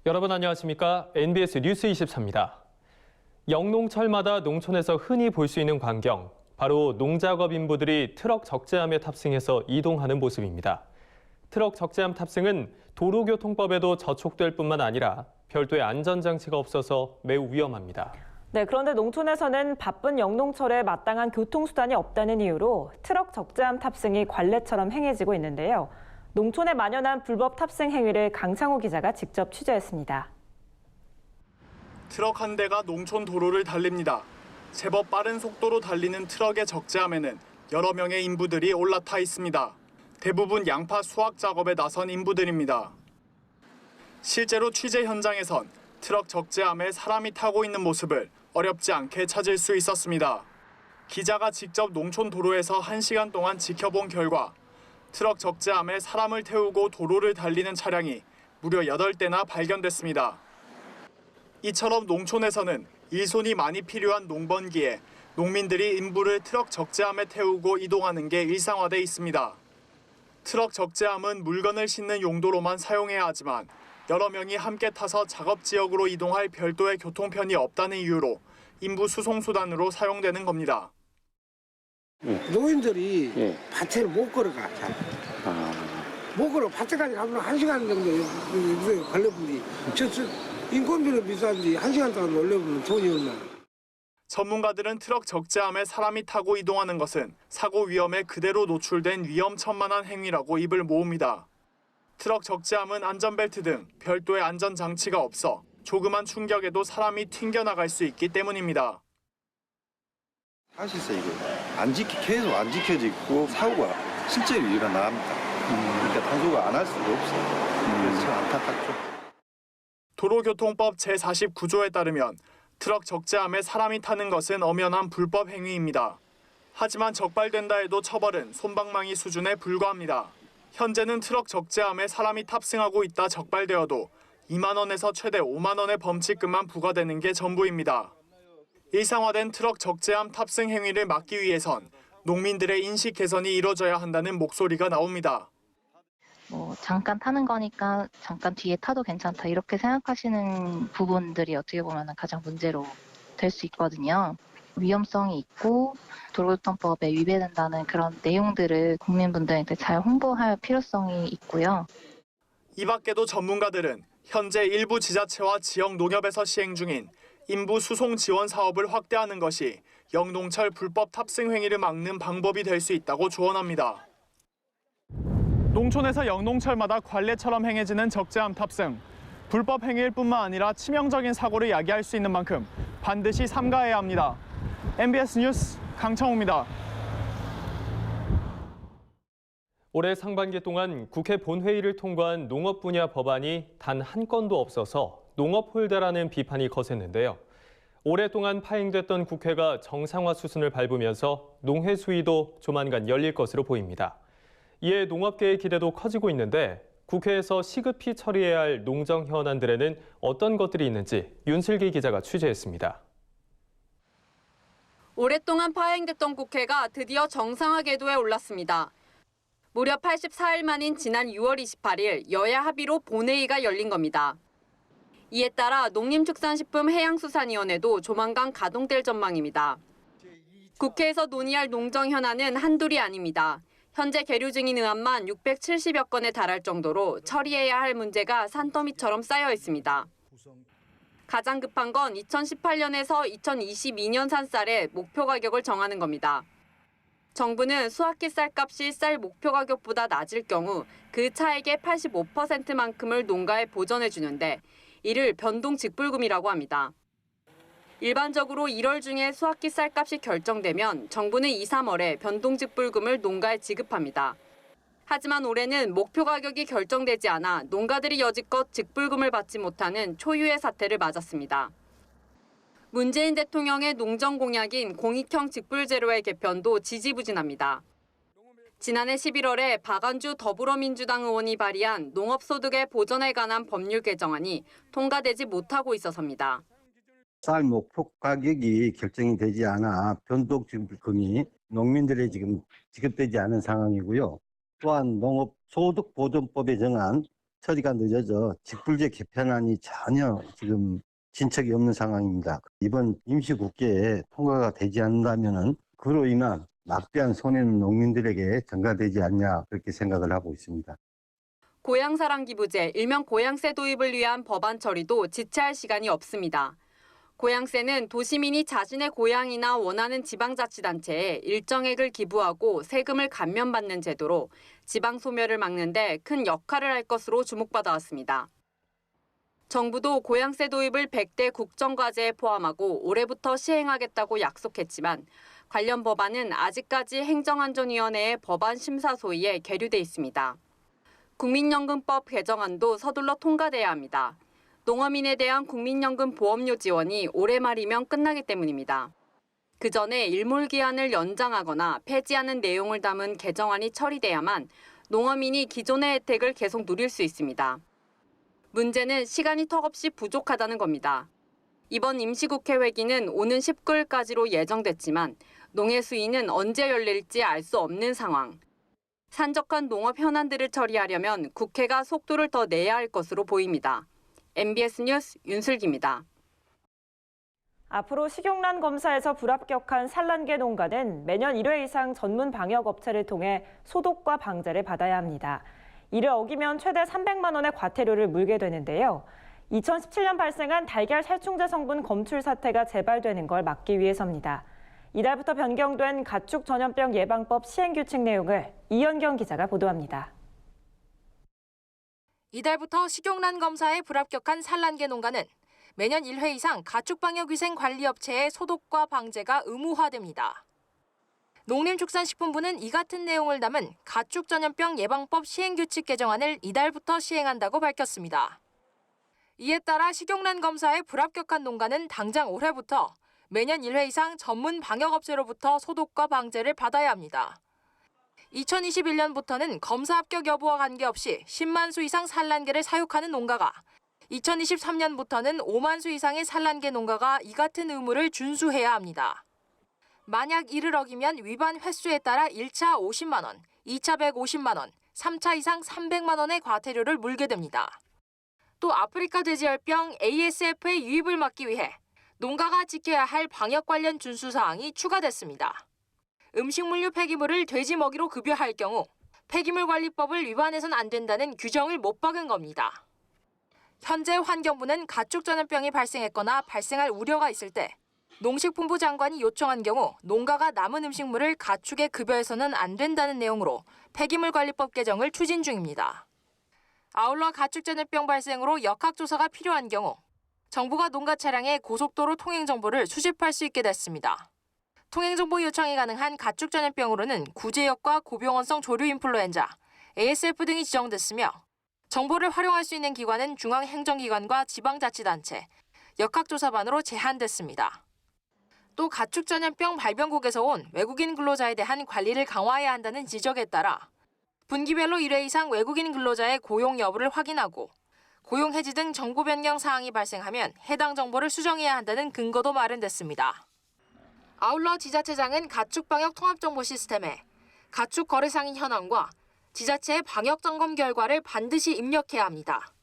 여러분 안녕하십니까? NBS 뉴스 24입니다. 영농철마다 농촌에서 흔히 볼 수 있는 광경, 바로 농작업 인부들이 트럭 적재함에 탑승해서 이동하는 모습입니다. 트럭 적재함 탑승은 도로교통법에도 저촉될 뿐만 아니라 별도의 안전장치가 없어서 매우 위험합니다. 네, 그런데 농촌에서는 바쁜 영농철에 마땅한 교통수단이 없다는 이유로 트럭 적재함 탑승이 관례처럼 행해지고 있는데요. 농촌에 만연한 불법 탑승 행위를 강창호 기자가 직접 취재했습니다. 트럭 한 대가 농촌 도로를 달립니다. 제법 빠른 속도로 달리는 트럭의 적재함에는 여러 명의 인부들이 올라타 있습니다. 대부분 양파 수확 작업에 나선 인부들입니다. 실제로 취재 현장에선 트럭 적재함에 사람이 타고 있는 모습을 어렵지 않게 찾을 수 있었습니다. 기자가 직접 농촌 도로에서 1시간 동안 지켜본 결과 트럭 적재함에 사람을 태우고 도로를 달리는 차량이 무려 8대나 발견됐습니다. 이처럼 농촌에서는 일손이 많이 필요한 농번기에 농민들이 인부를 트럭 적재함에 태우고 이동하는 게 일상화돼 있습니다. 트럭 적재함은 물건을 싣는 용도로만 사용해야 하지만 여러 명이 함께 타서 작업 지역으로 이동할 별도의 교통편이 없다는 이유로 인부 수송 수단으로 사용되는 겁니다. 노인들이 밭에 못 걸어가. 못 걸어. 밭에까지 가면 1시간 정도 걸려버리. 인건비는 비싼데 1시간 동안 올려보면 돈이 없나. 전문가들은 트럭 적재함에 사람이 타고 이동하는 것은 사고 위험에 그대로 노출된 위험천만한 행위라고 입을 모읍니다. 트럭 적재함은 안전벨트 등 별도의 안전장치가 없어 조그만 충격에도 사람이 튕겨나갈 수 있기 때문입니다. 사실상 이거 계속 안 지켜지고 사고가 실제로 일어납니다. 그러니까 단속을 안 할 수가 없어요. 그래서 참 안타깝죠. 도로교통법 제49조에 따르면 트럭 적재함에 사람이 타는 것은 엄연한 불법 행위입니다. 하지만 적발된다 해도 처벌은 솜방망이 수준에 불과합니다. 현재는 트럭 적재함에 사람이 탑승하고 있다 적발되어도 2만 원에서 최대 5만 원의 범칙금만 부과되는 게 전부입니다. 일상화된 트럭 적재함 탑승 행위를 막기 위해선 농민들의 인식 개선이 이뤄져야 한다는 목소리가 나옵니다. 잠깐 타는 거니까 잠깐 뒤에 타도 괜찮다 이렇게 생각하시는 부분들이 어떻게 보면 가장 문제로 될 수 있거든요. 위험성이 있고 도로교통법에 위배된다는 그런 내용들을 국민분들한테 잘 홍보할 필요성이 있고요. 이 밖에도 전문가들은 현재 일부 지자체와 지역 농협에서 시행 중인 인부 수송 지원 사업을 확대하는 것이 영농철 불법 탑승 행위를 막는 방법이 될 수 있다고 조언합니다. 농촌에서 영농철마다 관례처럼 행해지는 적재함 탑승. 불법 행위일 뿐만 아니라 치명적인 사고를 야기할 수 있는 만큼 반드시 삼가해야 합니다. MBS 뉴스 강창호입니다. 올해 상반기 동안 국회 본회의를 통과한 농업 분야 법안이 단 한 건도 없어서 농업 홀대라는 비판이 거셌는데요. 오랫동안 파행됐던 국회가 정상화 수순을 밟으면서 농해 수위도 조만간 열릴 것으로 보입니다. 이에 농업계의 기대도 커지고 있는데 국회에서 시급히 처리해야 할 농정 현안들에는 어떤 것들이 있는지 윤슬기 기자가 취재했습니다. 오랫동안 파행됐던 국회가 드디어 정상화 궤도에 올랐습니다. 무려 84일 만인 지난 6월 28일 여야 합의로 본회의가 열린 겁니다. 이에 따라 농림축산식품해양수산위원회도 조만간 가동될 전망입니다. 국회에서 논의할 농정 현안은 한둘이 아닙니다. 현재 계류 중인 의안만 670여 건에 달할 정도로 처리해야 할 문제가 산더미처럼 쌓여 있습니다. 가장 급한 건 2018년에서 2022년 산쌀의 목표 가격을 정하는 겁니다. 정부는 수확기 쌀값이 쌀 목표 가격보다 낮을 경우 그 차액의 85%만큼을 농가에 보전해 주는데 이를 변동직불금이라고 합니다. 일반적으로 1월 중에 수확기 쌀값이 결정되면 정부는 2, 3월에 변동직불금을 농가에 지급합니다. 하지만 올해는 목표 가격이 결정되지 않아 농가들이 여지껏 직불금을 받지 못하는 초유의 사태를 맞았습니다. 문재인 대통령의 농정 공약인 공익형 직불제로의 개편도 지지부진합니다. 지난해 11월에 박안주 더불어민주당 의원이 발의한 농업소득의 보전에 관한 법률 개정안이 통과되지 못하고 있어서입니다. 쌀 목표 가격이 결정이 되지 않아 변동지급금이 농민들이 지금 지급되지 않은 상황이고요. 또한 농업소득보전법에 정한 처리가 늦어져 직불제 개편안이 전혀 지금 진척이 없는 상황입니다. 이번 임시국회에 통과가 되지 않는다면은 그로 인한 막대한 손해는 농민들에게 전가되지 않냐 그렇게 생각을 하고 있습니다. 고향사랑 기부제, 일명 고향세 도입을 위한 법안 처리도 지체할 시간이 없습니다. 고향세는 도시민이 자신의 고향이나 원하는 지방자치단체에 일정액을 기부하고 세금을 감면받는 제도로 지방 소멸을 막는 데 큰 역할을 할 것으로 주목받아 왔습니다. 정부도 고향세 도입을 100대 국정과제에 포함하고 올해부터 시행하겠다고 약속했지만 관련 법안은 아직까지 행정안전위원회의 법안 심사 소위에 계류돼 있습니다. 국민연금법 개정안도 서둘러 통과돼야 합니다. 농어민에 대한 국민연금 보험료 지원이 올해 말이면 끝나기 때문입니다. 그 전에 일몰기한을 연장하거나 폐지하는 내용을 담은 개정안이 처리돼야만 농어민이 기존의 혜택을 계속 누릴 수 있습니다. 문제는 시간이 턱없이 부족하다는 겁니다. 이번 임시국회 회기는 오는 19일까지로 예정됐지만 농해 수위는 언제 열릴지 알 수 없는 상황. 산적한 농업 현안들을 처리하려면 국회가 속도를 더 내야 할 것으로 보입니다. MBS 뉴스 윤슬기입니다. 앞으로 식용란 검사에서 불합격한 산란계 농가는 매년 1회 이상 전문 방역 업체를 통해 소독과 방제를 받아야 합니다. 이를 어기면 최대 300만 원의 과태료를 물게 되는데요. 2017년 발생한 달걀 살충제 성분 검출 사태가 재발되는 걸 막기 위해서입니다. 이달부터 변경된 가축 전염병 예방법 시행규칙 내용을 이현경 기자가 보도합니다. 이달부터 식용란 검사에 불합격한 산란계 농가는 매년 1회 이상 가축방역위생관리업체의 소독과 방제가 의무화됩니다. 농림축산식품부는 이 같은 내용을 담은 가축전염병 예방법 시행규칙 개정안을 이달부터 시행한다고 밝혔습니다. 이에 따라 식용란 검사에 불합격한 농가는 당장 올해부터 매년 1회 이상 전문 방역업체로부터 소독과 방제를 받아야 합니다. 2021년부터는 검사 합격 여부와 관계없이 10만 수 이상 산란계를 사육하는 농가가, 2023년부터는 5만 수 이상의 산란계 농가가 이 같은 의무를 준수해야 합니다. 만약 이를 어기면 위반 횟수에 따라 1차 50만 원, 2차 150만 원, 3차 이상 300만 원의 과태료를 물게 됩니다. 또 아프리카 돼지열병 ASF의 유입을 막기 위해 농가가 지켜야 할 방역 관련 준수 사항이 추가됐습니다. 음식물류 폐기물을 돼지 먹이로 급여할 경우 폐기물관리법을 위반해서는 안 된다는 규정을 못 박은 겁니다. 현재 환경부는 가축 전염병이 발생했거나 발생할 우려가 있을 때 농식품부 장관이 요청한 경우 농가가 남은 음식물을 가축에 급여해서는 안 된다는 내용으로 폐기물관리법 개정을 추진 중입니다. 아울러 가축 전염병 발생으로 역학조사가 필요한 경우 정부가 농가 차량의 고속도로 통행 정보를 수집할 수 있게 됐습니다. 통행정보 요청이 가능한 가축 전염병으로는 구제역과 고병원성 조류 인플루엔자, ASF 등이 지정됐으며 정보를 활용할 수 있는 기관은 중앙행정기관과 지방자치단체, 역학조사반으로 제한됐습니다. 또 가축 전염병 발병국에서 온 외국인 근로자에 대한 관리를 강화해야 한다는 지적에 따라 분기별로 1회 이상 외국인 근로자의 고용 여부를 확인하고 고용 해지 등 정보 변경 사항이 발생하면 해당 정보를 수정해야 한다는 근거도 마련됐습니다. 아울러 지자체장은 가축 방역 통합 정보 시스템에 가축 거래 상인 현황과 지자체의 방역 점검 결과를 반드시 입력해야 합니다.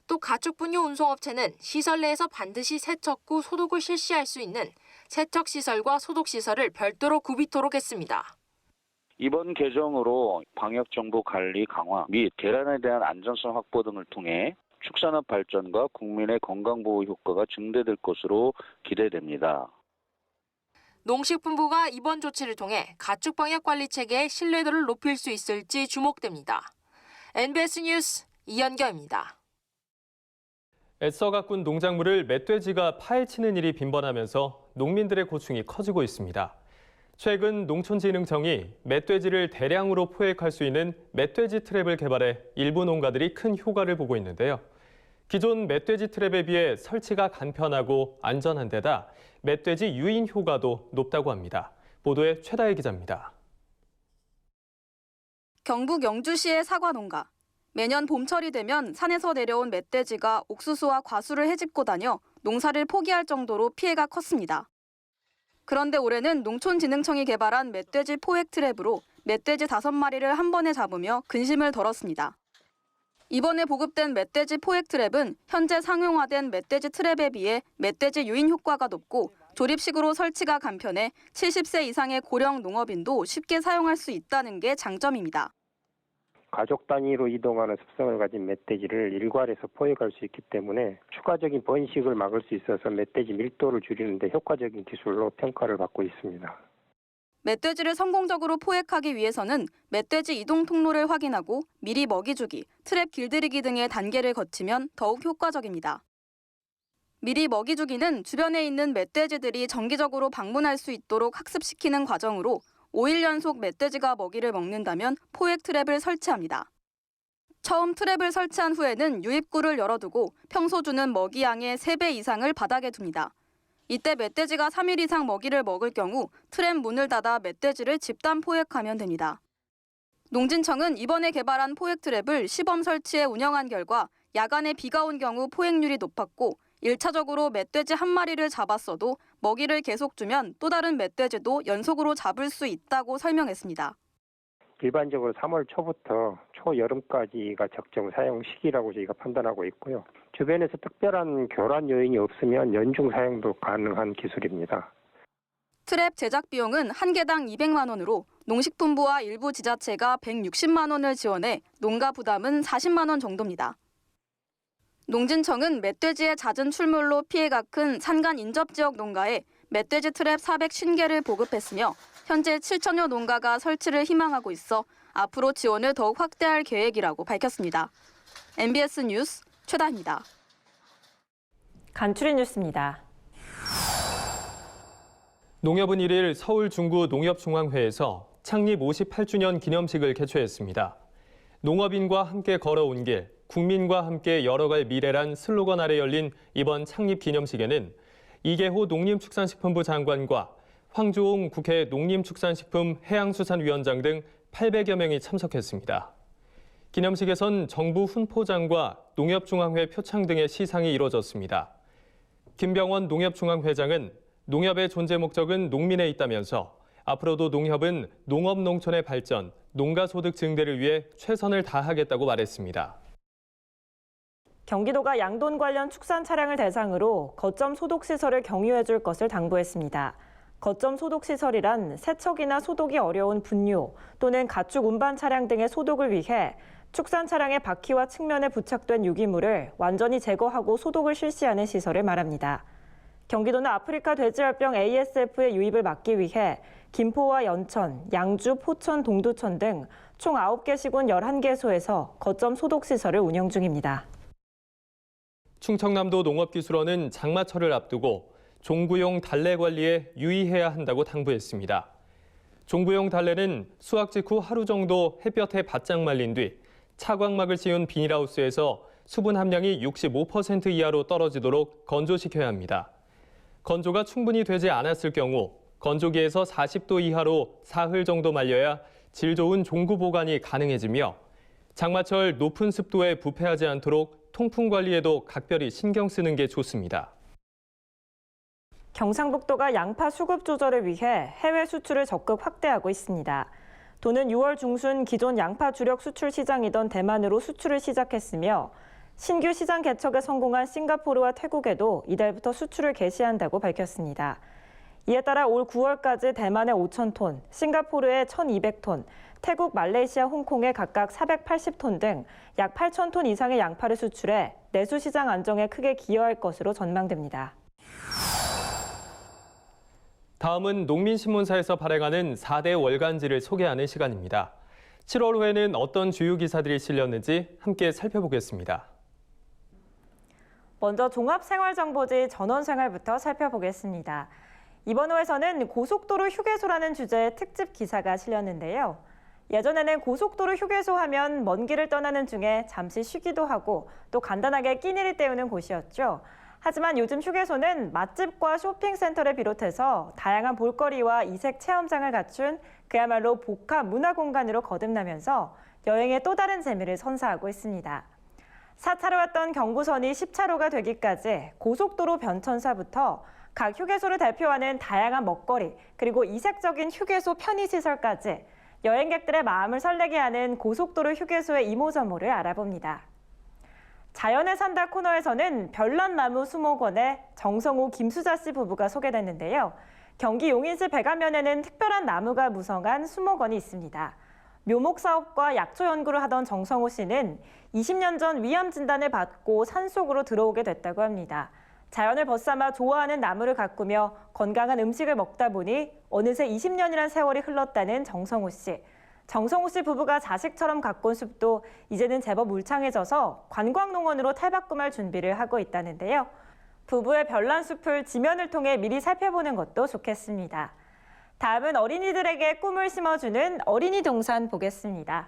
또 가축 분뇨 운송업체는 시설 내에서 반드시 세척 후 소독을 실시할 수 있는 세척 시설과 소독 시설을 별도로 구비토록 했습니다. 이번 개정으로 방역 정보 관리 강화 및 계란에 대한 안전성 확보 등을 통해 축산업 발전과 국민의 건강 보호 효과가 증대될 것으로 기대됩니다. 농식품부가 이번 조치를 통해 가축 방역 관리 체계의 신뢰도를 높일 수 있을지 주목됩니다. MBS 뉴스 이현경입니다. 애써 가꾼 농작물을 멧돼지가 파헤치는 일이 빈번하면서 농민들의 고충이 커지고 있습니다. 최근 농촌진흥청이 멧돼지를 대량으로 포획할 수 있는 멧돼지 트랩을 개발해 일부 농가들이 큰 효과를 보고 있는데요. 기존 멧돼지 트랩에 비해 설치가 간편하고 안전한 데다 멧돼지 유인 효과도 높다고 합니다. 보도에 최다혜 기자입니다. 경북 영주시의 사과 농가. 매년 봄철이 되면 산에서 내려온 멧돼지가 옥수수와 과수를 헤집고 다녀 농사를 포기할 정도로 피해가 컸습니다. 그런데 올해는 농촌진흥청이 개발한 멧돼지 포획 트랩으로 멧돼지 5마리를 한 번에 잡으며 근심을 덜었습니다. 이번에 보급된 멧돼지 포획 트랩은 현재 상용화된 멧돼지 트랩에 비해 멧돼지 유인 효과가 높고 조립식으로 설치가 간편해 70세 이상의 고령 농업인도 쉽게 사용할 수 있다는 게 장점입니다. 가족 단위로 이동하는 습성을 가진 멧돼지를 일괄해서 포획할 수 있기 때문에 추가적인 번식을 막을 수 있어서 멧돼지 밀도를 줄이는 데 효과적인 기술로 평가를 받고 있습니다. 멧돼지를 성공적으로 포획하기 위해서는 멧돼지 이동 통로를 확인하고 미리 먹이 주기, 트랩 길들이기 등의 단계를 거치면 더욱 효과적입니다. 미리 먹이 주기는 주변에 있는 멧돼지들이 정기적으로 방문할 수 있도록 학습시키는 과정으로 5일 연속 멧돼지가 먹이를 먹는다면 포획 트랩을 설치합니다. 처음 트랩을 설치한 후에는 유입구를 열어두고 평소 주는 먹이 양의 3배 이상을 바닥에 둡니다. 이때 멧돼지가 3일 이상 먹이를 먹을 경우 트랩 문을 닫아 멧돼지를 집단 포획하면 됩니다. 농진청은 이번에 개발한 포획 트랩을 시범 설치해 운영한 결과 야간에 비가 온 경우 포획률이 높았고 1차적으로 멧돼지 한 마리를 잡았어도 먹이를 계속 주면 또 다른 멧돼지도 연속으로 잡을 수 있다고 설명했습니다. 일반적으로 3월 초부터 초여름까지가 적정 사용 시기라고 저희가 판단하고 있고요. 주변에서 특별한 교란 요인이 없으면 연중 사용도 가능한 기술입니다. 트랩 제작 비용은 한 개당 200만 원으로 농식품부와 일부 지자체가 160만 원을 지원해 농가 부담은 40만 원 정도입니다. 농진청은 멧돼지의 잦은 출몰로 피해가 큰 산간 인접 지역 농가에 멧돼지 트랩 450개를 보급했으며 현재 7천여 농가가 설치를 희망하고 있어 앞으로 지원을 더욱 확대할 계획이라고 밝혔습니다. MBS 뉴스 최다입니다. 간추린 뉴스입니다. 농협은 1일 서울 중구 농협중앙회에서 창립 58주년 기념식을 개최했습니다. 농업인과 함께 걸어온 길, 국민과 함께 열어갈 미래란 슬로건 아래 열린 이번 창립 기념식에는 이계호 농림축산식품부 장관과 황주홍 국회 농림축산식품 해양수산위원장 등 800여 명이 참석했습니다. 기념식에선 정부 훈포장과 농협중앙회 표창 등의 시상이 이뤄졌습니다. 김병원 농협중앙회장은 농협의 존재 목적은 농민에 있다면서 앞으로도 농협은 농업 농촌의 발전, 농가소득 증대를 위해 최선을 다하겠다고 말했습니다. 경기도가 양돈 관련 축산 차량을 대상으로 거점 소독시설을 경유해 줄 것을 당부했습니다. 거점 소독시설이란 세척이나 소독이 어려운 분뇨 또는 가축 운반 차량 등의 소독을 위해 축산 차량의 바퀴와 측면에 부착된 유기물을 완전히 제거하고 소독을 실시하는 시설을 말합니다. 경기도는 아프리카 돼지열병 ASF의 유입을 막기 위해 김포와 연천, 양주, 포천, 동두천 등 총 9개 시군 11개소에서 거점 소독시설을 운영 중입니다. 충청남도 농업기술원은 장마철을 앞두고 종구용 달래 관리에 유의해야 한다고 당부했습니다. 종구용 달래는 수확 직후 하루 정도 햇볕에 바짝 말린 뒤 차광막을 씌운 비닐하우스에서 수분 함량이 65% 이하로 떨어지도록 건조시켜야 합니다. 건조가 충분히 되지 않았을 경우 건조기에서 40도 이하로 사흘 정도 말려야 질 좋은 종구 보관이 가능해지며 장마철 높은 습도에 부패하지 않도록 통풍 관리에도 각별히 신경 쓰는 게 좋습니다. 경상북도가 양파 수급 조절을 위해 해외 수출을 적극 확대하고 있습니다. 도는 6월 중순 기존 양파 주력 수출 시장이던 대만으로 수출을 시작했으며 신규 시장 개척에 성공한 싱가포르와 태국에도 이달부터 수출을 개시한다고 밝혔습니다. 이에 따라 올 9월까지 대만에 5,000톤, 싱가포르에 1,200톤, 태국, 말레이시아, 홍콩에 각각 480톤 등 약 8,000톤 이상의 양파를 수출해 내수 시장 안정에 크게 기여할 것으로 전망됩니다. 다음은 농민신문사에서 발행하는 4대 월간지를 소개하는 시간입니다. 7월 호에는 어떤 주요 기사들이 실렸는지 함께 살펴보겠습니다. 먼저 종합생활정보지 전원생활부터 살펴보겠습니다. 이번 호에서는 고속도로 휴게소라는 주제의 특집 기사가 실렸는데요. 예전에는 고속도로 휴게소 하면 먼 길을 떠나는 중에 잠시 쉬기도 하고 또 간단하게 끼니를 때우는 곳이었죠. 하지만 요즘 휴게소는 맛집과 쇼핑센터를 비롯해서 다양한 볼거리와 이색 체험장을 갖춘 그야말로 복합 문화공간으로 거듭나면서 여행의 또 다른 재미를 선사하고 있습니다. 4차로였던 경부선이 10차로가 되기까지 고속도로 변천사부터 각 휴게소를 대표하는 다양한 먹거리, 그리고 이색적인 휴게소 편의시설까지 여행객들의 마음을 설레게 하는 고속도로 휴게소의 이모저모를 알아봅니다. 자연에 산다 코너에서는 별난나무 수목원의 정성우 김수자 씨 부부가 소개됐는데요. 경기 용인시 백안면에는 특별한 나무가 무성한 수목원이 있습니다. 묘목 사업과 약초 연구를 하던 정성우 씨는 20년 전 위암 진단을 받고 산속으로 들어오게 됐다고 합니다. 자연을 벗삼아 좋아하는 나무를 가꾸며 건강한 음식을 먹다 보니 어느새 20년이란 세월이 흘렀다는 정성우 씨. 정성우 씨 부부가 자식처럼 가꾼 숲도 이제는 제법 울창해져서 관광농원으로 탈바꿈할 준비를 하고 있다는데요. 부부의 별난숲을 지면을 통해 미리 살펴보는 것도 좋겠습니다. 다음은 어린이들에게 꿈을 심어주는 어린이 동산 보겠습니다.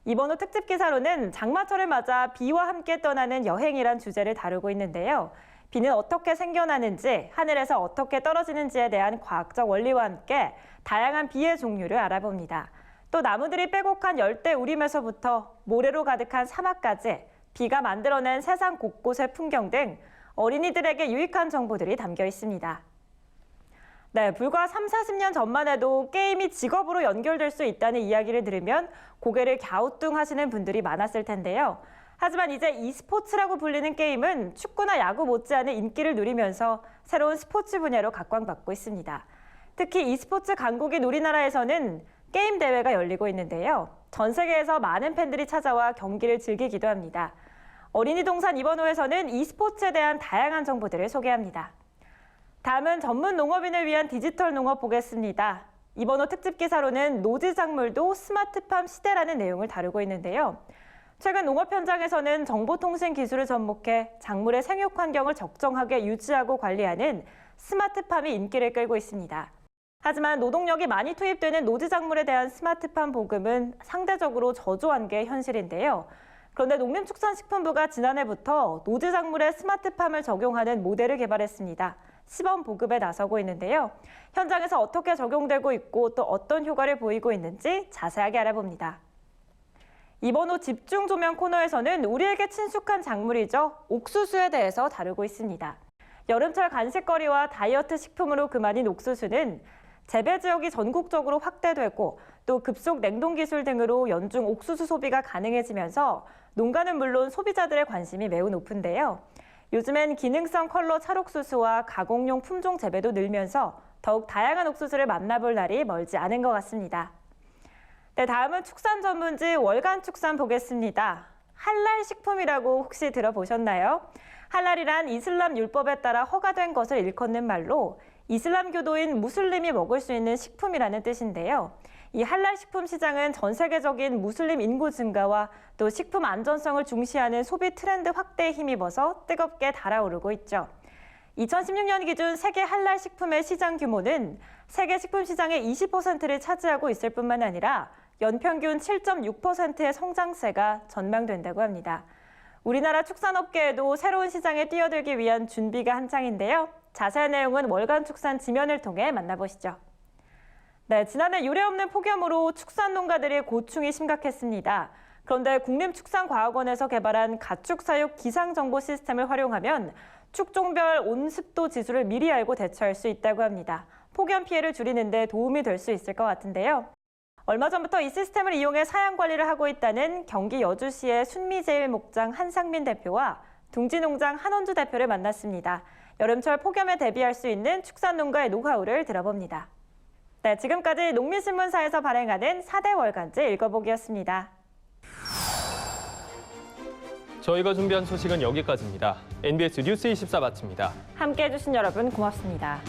이번 호 특집 기사로는 장마철을 맞아 비와 함께 떠나는 여행이란 주제를 다루고 있는데요. 비는 어떻게 생겨나는지, 하늘에서 어떻게 떨어지는지에 대한 과학적 원리와 함께 다양한 비의 종류를 알아봅니다. 또 나무들이 빼곡한 열대 우림에서부터 모래로 가득한 사막까지 비가 만들어낸 세상 곳곳의 풍경 등 어린이들에게 유익한 정보들이 담겨 있습니다. 네, 불과 30-40년 전만 해도 게임이 직업으로 연결될 수 있다는 이야기를 들으면 고개를 갸우뚱하시는 분들이 많았을 텐데요. 하지만 이제 e스포츠라고 불리는 게임은 축구나 야구 못지않은 인기를 누리면서 새로운 스포츠 분야로 각광받고 있습니다. 특히 e스포츠 강국인 우리나라에서는 게임 대회가 열리고 있는데요. 전 세계에서 많은 팬들이 찾아와 경기를 즐기기도 합니다. 어린이 동산 이번 호에서는 e스포츠에 대한 다양한 정보들을 소개합니다. 다음은 전문 농업인을 위한 디지털 농업 보겠습니다. 이번 호 특집 기사로는 노지작물도 스마트팜 시대라는 내용을 다루고 있는데요. 최근 농업 현장에서는 정보통신 기술을 접목해 작물의 생육 환경을 적정하게 유지하고 관리하는 스마트팜이 인기를 끌고 있습니다. 하지만 노동력이 많이 투입되는 노지작물에 대한 스마트팜 보급은 상대적으로 저조한 게 현실인데요. 그런데 농림축산식품부가 지난해부터 노지작물에 스마트팜을 적용하는 모델을 개발했습니다. 시범 보급에 나서고 있는데요. 현장에서 어떻게 적용되고 있고 또 어떤 효과를 보이고 있는지 자세하게 알아봅니다. 이번 호 집중 조명 코너에서는 우리에게 친숙한 작물이죠. 옥수수에 대해서 다루고 있습니다. 여름철 간식거리와 다이어트 식품으로 그만인 옥수수는 재배 지역이 전국적으로 확대되고 또 급속 냉동 기술 등으로 연중 옥수수 소비가 가능해지면서 농가는 물론 소비자들의 관심이 매우 높은데요. 요즘엔 기능성 컬러 찰옥수수와 가공용 품종 재배도 늘면서 더욱 다양한 옥수수를 만나볼 날이 멀지 않은 것 같습니다. 네, 다음은 축산 전문지 월간축산 보겠습니다. 할랄 식품이라고 혹시 들어보셨나요? 할랄이란 이슬람 율법에 따라 허가된 것을 일컫는 말로 이슬람 교도인 무슬림이 먹을 수 있는 식품이라는 뜻인데요. 이 할랄 식품 시장은 전 세계적인 무슬림 인구 증가와 또 식품 안전성을 중시하는 소비 트렌드 확대에 힘입어서 뜨겁게 달아오르고 있죠. 2016년 기준 세계 할랄 식품의 시장 규모는 세계 식품 시장의 20%를 차지하고 있을 뿐만 아니라 연평균 7.6%의 성장세가 전망된다고 합니다. 우리나라 축산업계에도 새로운 시장에 뛰어들기 위한 준비가 한창인데요. 자세한 내용은 월간축산 지면을 통해 만나보시죠. 네, 지난해 유례없는 폭염으로 축산 농가들의 고충이 심각했습니다. 그런데 국립축산과학원에서 개발한 가축 사육 기상정보 시스템을 활용하면 축종별 온습도 지수를 미리 알고 대처할 수 있다고 합니다. 폭염 피해를 줄이는 데 도움이 될 수 있을 것 같은데요. 얼마 전부터 이 시스템을 이용해 사양 관리를 하고 있다는 경기 여주시의 순미제일 목장 한상민 대표와 둥지농장 한원주 대표를 만났습니다. 여름철 폭염에 대비할 수 있는 축산농가의 노하우를 들어봅니다. 네, 지금까지 농민신문사에서 발행하는 4대 월간지 읽어보기였습니다. 저희가 준비한 소식은 여기까지입니다. NBS 뉴스 24 마칩니다. 함께해 주신 여러분 고맙습니다.